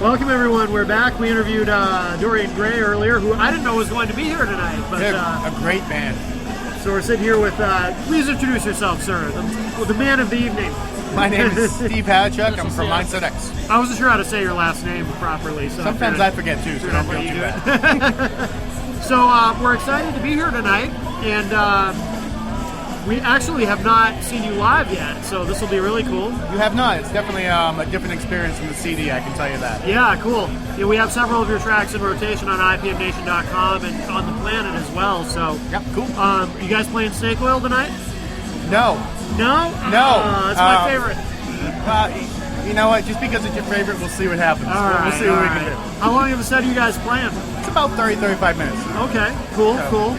Welcome, everyone. We're back. We interviewed Dorian Gray earlier, who I didn't know was going to be here tonight. But they're a great band. So we're sitting here with, please introduce yourself, sir, the man of the evening. My name is Steve Hadchuk. I'm from Mindset X. I wasn't sure how to say your last name properly. So sometimes I forget, too, so don't feel too bad. So we're excited to be here tonight, and we actually have not seen you live yet, so this will be really cool. You have not. It's definitely a different experience from the CD, I can tell you that. Yeah, cool. Yeah, we have several of your tracks in rotation on IPMNation.com and on the Planet as well. So, yep, cool. You guys playing Snake Oil tonight? No. No? No. That's my favorite. You know what? Just because it's your favorite, we'll see what happens. We'll see what we can do. How long of a set are you guys playing? It's about 30-35 minutes. Okay, cool, cool.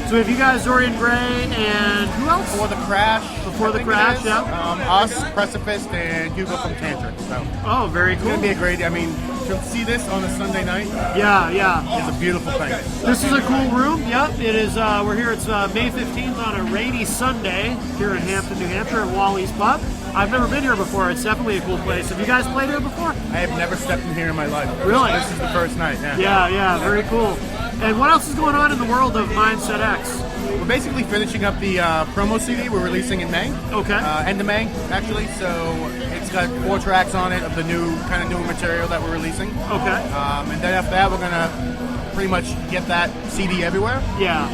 So have you guys, Dorian Gray, and who else? Before the Crash. Before the Crash, yeah. Us, Precipice, and Hugo from Tantric. So. Oh, very cool. It's going to be a great, to see this on a Sunday night. Yeah. It's a beautiful thing. This is a cool room, yep. It is, we're here, it's May 15th on a rainy Sunday here in Hampton, New Hampshire at Wally's Pub. I've never been here before. It's definitely a cool place. Have you guys played here before? I have never stepped in here in my life. Really? This is the first night, Yeah, very cool. And what else is going on in the world of Mindset X? We're basically finishing up the promo CD we're releasing in May. Okay. End of May, actually. So it's got 4 tracks on it of the new material that we're releasing. Okay. And then after that, we're gonna pretty much get that CD everywhere. Yeah.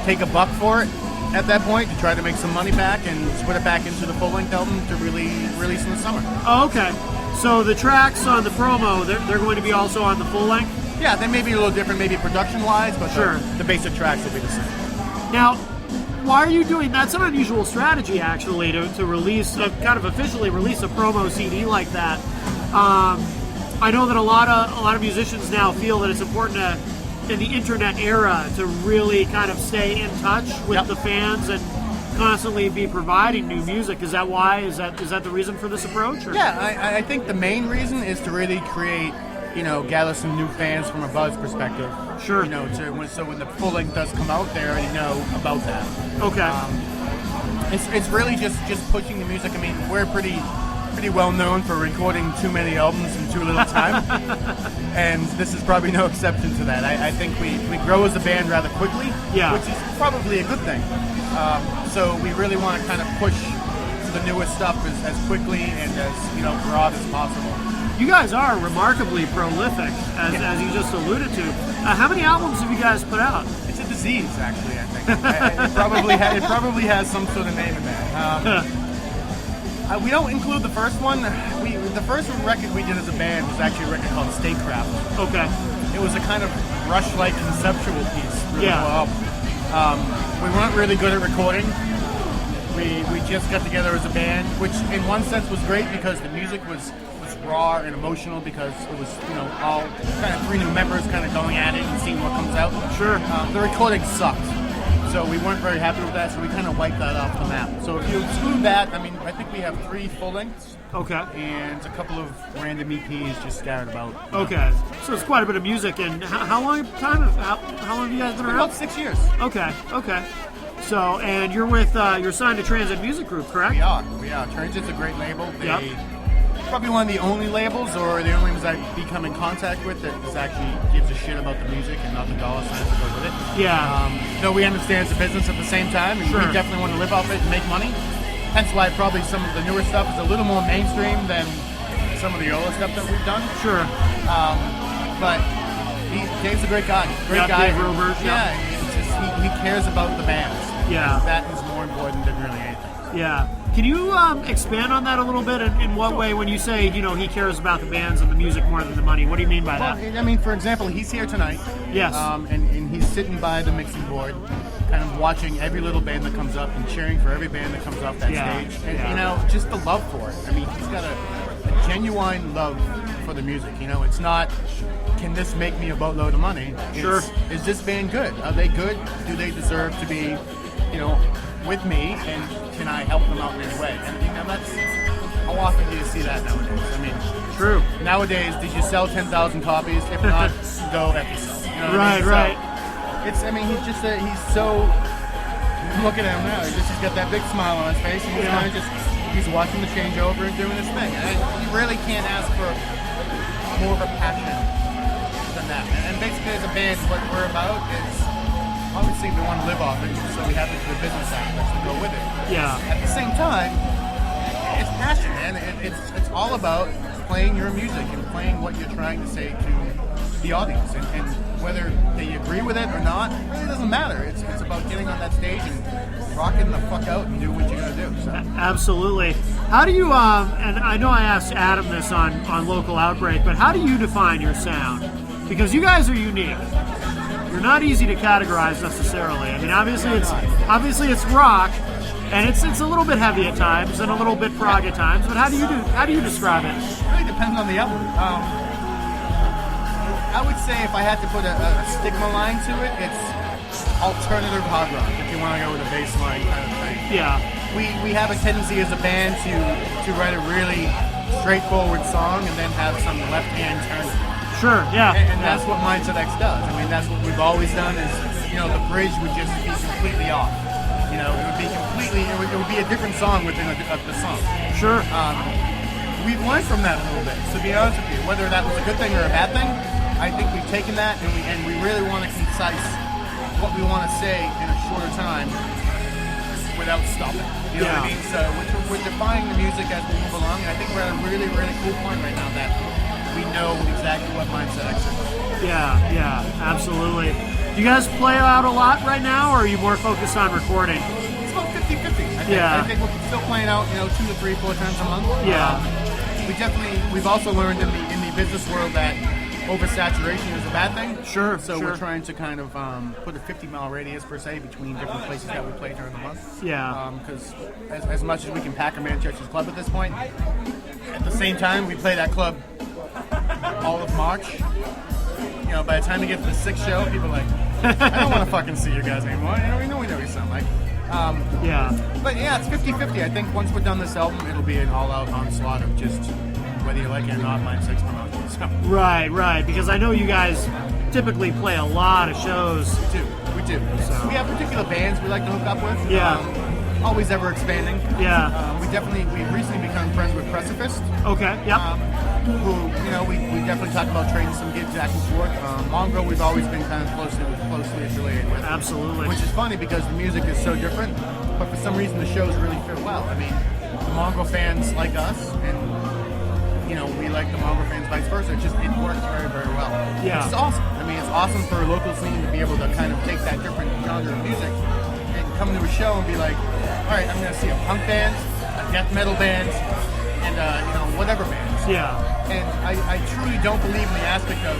Take $1 for it at that point to try to make some money back and split it back into the full-length album to really release in the summer. Oh, okay. So the tracks on the promo, they're going to be also on the full length? Yeah, they may be a little different, maybe production-wise, but sure. The basic tracks will be the same. Now, why are you doing that's an unusual strategy actually to release kind of officially release a promo CD like that. I know that a lot of musicians now feel that it's important in the internet era to really kind of stay in touch with the fans and constantly be providing new music. Is that why? Is that the reason for this approach? Or? Yeah, I think the main reason is to really create, gather some new fans from a buzz perspective. Sure. So when the full length does come out, they already know about that. Okay. It's really just pushing the music. I mean, we're pretty well known for recording too many albums in too little time, and this is probably no exception to that. I think we grow as a band rather quickly, which is probably a good thing. So we really want to kind of push the newest stuff as quickly and as broad as possible. You guys are remarkably prolific, as you just alluded to. How many albums have you guys put out? It's a disease, actually. I think it probably has some sort of name in there. We don't include the first one. The first record we did as a band was actually a record called Statecraft. Okay. It was a kind of Rush-like conceptual piece. Really yeah. We weren't really good at recording. We just got together as a band, which in one sense was great because the music was raw and emotional because it was, all kind of 3 new members kind of going at it and seeing what comes out. Sure. The recording sucked. So we weren't very happy with that, so we kind of wiped that off the map. So if you exclude that, I think we have 3 full lengths. Okay. And a couple of random EPs just scattered about. Okay. So it's quite a bit of music. And how long have you guys been around? About 6 years. Okay. So, and you're you're signed to Transit Music Group, correct? We are. Transit's a great label. Probably one of the only labels, or the only ones I become in contact with that actually gives a shit about the music and not the dollar signs that go with it. Yeah. Though we understand it's a business at the same time, and we definitely want to live off it and make money. Hence why probably some of the newer stuff is a little more mainstream than some of the older stuff that we've done. Sure. But Dave's a great guy. Great guy. Dave Robert, it's just he cares about the bands. Yeah. And that is more important than really anything. Yeah. Can you expand on that a little bit? In what way, when you say, he cares about the bands and the music more than the money, what do you mean by that? I mean, for example, he's here tonight. Yes. And he's sitting by the mixing board, kind of watching every little band that comes up and cheering for every band that comes off that stage. And, just the love for it. I mean, he's got a genuine love for the music. It's not, can this make me a boatload of money? Sure. Is this band good? Are they good? Do they deserve to be, with me, and can I help them out in any way? And that's, how often do you see that nowadays? I mean, true. Nowadays, did you sell 10,000 copies? If not, go F yourself. Right. He's so, look at him now, he's got that big smile on his face, and he's kind of he's watching the changeover and doing his thing. And you really can't ask for more of a passion than that. And basically, as a band, what we're about is obviously we want to live off it, so we have the business aspects to go with it. Yeah. At the same time, it's passion, man. It's all about playing your music and playing what you're trying to say to the audience, and whether they agree with it or not, it really doesn't matter. It's about getting on that stage and rocking the fuck out and do what you're gonna do. So. Absolutely. How do you? And I know I asked Adam this on Local Outbreak, but how do you define your sound? Because you guys are unique. You're not easy to categorize necessarily. I mean, obviously it's rock, and it's a little bit heavy at times and a little bit prog at times. But how do you describe it? It really depends on the album. I would say if I had to put a stigma line to it, it's alternative hard rock, if you want to go with a bass line kind of thing. Yeah. We have a tendency as a band to write a really straightforward song and then have some left-hand turn. Sure, yeah. And that's what Mindset X does. I mean, that's what we've always done is, the bridge would just be completely off. It would be it would be a different song within the song. Sure. We've learned from that a little bit, to be honest with you. Whether that was a good thing or a bad thing, I think we've taken that and we really want to concise what we want to say in a shorter time without stopping. You know what I mean? So we're defining the music as we move along, and I think we're at a really, really cool point right now that we know exactly what Mindset X is. Yeah, absolutely. Do you guys play out a lot right now, or are you more focused on recording? It's about 50-50. I think we're still playing out, 2 to 3, 4 times a month. Yeah. We've also learned in the business world that oversaturation is a bad thing. Sure. So we're trying to kind of put a 50-mile radius per se between different places that we play during the month. Yeah. Because as much as we can pack a Manchester's club at this point, at the same time we play that club all of March. By the time we get to the 6th show, people are like, I don't want to fucking see you guys anymore. We know what you sound like. Yeah. But yeah, it's 50-50. I think once we're done this album, it'll be an all-out onslaught of just whether you like it or not, Mindset X promotion. So. Right. Because I know you guys typically play a lot of shows. We do. So. We have particular bands we like to hook up with. Yeah. Always ever expanding. Yeah. We've recently become friends with Precifist. Okay. Yep. Who, we definitely talk about trading some gigs back and forth. Mongrel, we've always been kind of closely affiliated with. Absolutely. Which is funny because the music is so different, but for some reason the shows really fit well. I mean, the Mongrel fans like us, and we like the Mongrel fans vice versa. It works very, very well. Yeah. It's awesome. I mean, it's awesome for a local scene to be able to kind of take that different genre of music and come to a show and be like, all right, I'm going to see a punk band, a death metal band, and whatever bands. Yeah. And I truly don't believe in the aspect of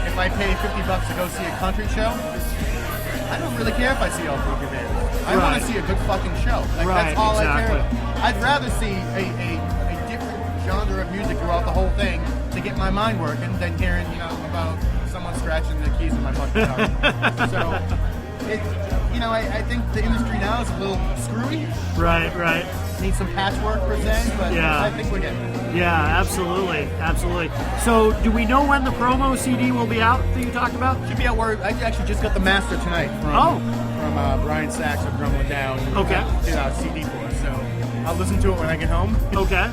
if I pay $50 to go see a country show, I don't really care if I see all country bands. I want to see a good fucking show. That's all I care about. I'd rather see a different genre of music throughout the whole thing to get my mind working than hearing, about someone scratching the keys in my fucking car. So, I think the industry now is a little screwy. Right. Needs some patchwork per se, but yeah. I think we're getting it. Yeah, absolutely. So, do we know when the promo CD will be out that you talked about? Should be out. I actually just got the master tonight from Brian Sachs of Drum It Down. Okay. Did our CD for us, so I'll listen to it when I get home. Okay.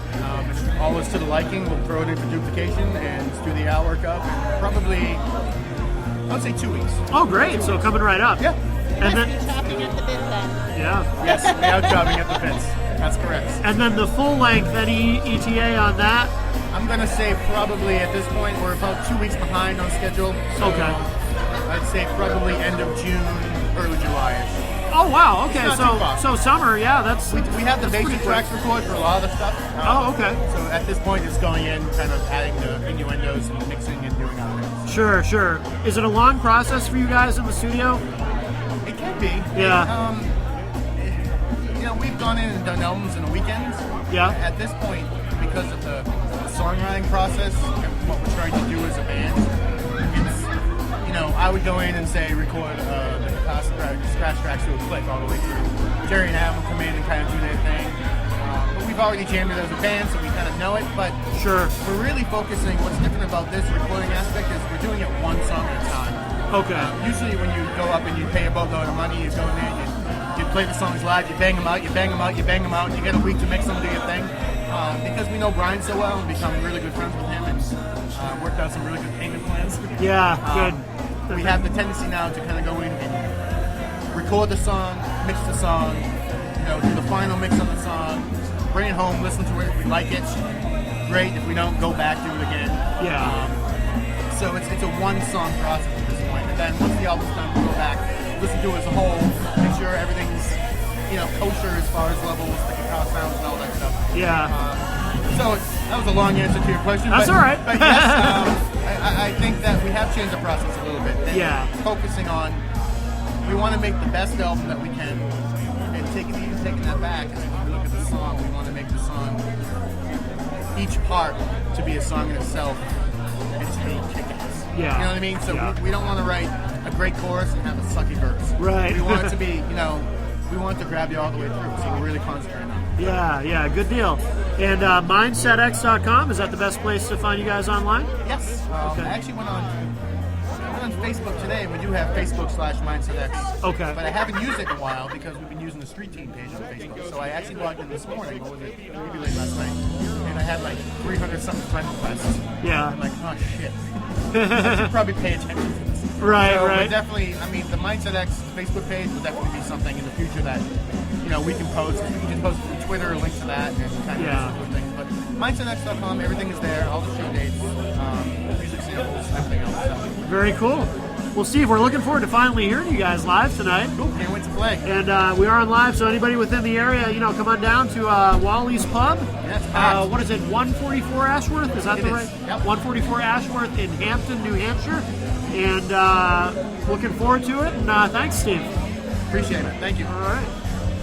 If all is to the liking, we'll throw it in for duplication and do the artwork up. And probably, I would say 2 weeks. Oh, great! So coming right up. Yeah. And then chopping at the bit then. Yeah. Yes, we are chopping at the bits. That's correct. And then the full length, any ETA on that? I'm gonna say probably at this point we're about 2 weeks behind on schedule. So okay. I'd say probably end of June, early July-ish. Oh wow, okay, It's not too far. so summer, yeah, that's We have the that's basic pretty tracks recorded for a lot of the stuff. Oh, okay. So at this point, it's going in, kind of adding the innuendos and mixing and doing other things. Sure. Is it a long process for you guys in the studio? It can be. Yeah. We've gone in and done albums in a weekend. Yeah. At this point, because of the songwriting process and what we're trying to do as a band, it's, I would go in and say record the scratch tracks to a click all the way through. Jerry and Adam will come in and kind of do their thing. But we've already jammed it as a band, so we kind of know it. But sure, we're really focusing. What's different about this recording aspect is we're doing it one song at a time. Okay. Usually when you go up and you pay a boatload of money, you go in there, you play the songs live, you bang them out, and you get a week to mix them, do your thing. Because we know Brian so well and become really good friends with him and worked out out some really good payment plans. Yeah, good. We have the tendency now to kind of go in and record the song, mix the song, do the final mix on the song, bring it home, listen to it. If we like it, great. If we don't, go back, do it again. Yeah. So it's a one-song process at this point. And then once the album's done, we'll go back, listen to it as a whole, make sure everything's kosher as far as levels, the guitar sounds, and all that stuff. Yeah. So that was a long answer to your question. That's all right. But yes, I think that we have changed the process a little bit. And Yeah. focusing on, we want to make the best album that we can, and taking that back, and when we look at the song, we want to make the song, each part, to be a song in itself, and to be kick-ass. Yeah. You know what I mean? So Yeah. we don't want to write a great chorus and have a sucky verse. Right. We want it to be, we want it to grab you all the way through, so we're really concentrating on it. Yeah, good deal. And mindsetx.com, is that the best place to find you guys online? Yes. Okay. I actually went on Facebook today. We do have Facebook/MindsetX. Okay. But I haven't used it in a while because we've been using the Street Team page on Facebook. So I actually logged in this morning, maybe late last night, and I had like 300-something friend requests. Yeah. I'm like, oh shit. I should probably pay attention to this. Right, so right. We're definitely, the MindsetX Facebook page will definitely be something in the future that, we can post. You can just post it to Twitter, link to that, and kind of Yeah. do things. But mindsetx.com, everything is there, all the show dates, music samples, everything else. So. Very cool. Well, Steve, we're looking forward to finally hearing you guys live tonight. Cool, can't wait to play. And we are on live, so anybody within the area, come on down to Wally's Pub. Yes, packed. What is it, 144 Ashworth? Is that It the is, right? yep. 144 Ashworth in Hampton, New Hampshire. And looking forward to it. And thanks, Steve. Appreciate it. Thank you. All right.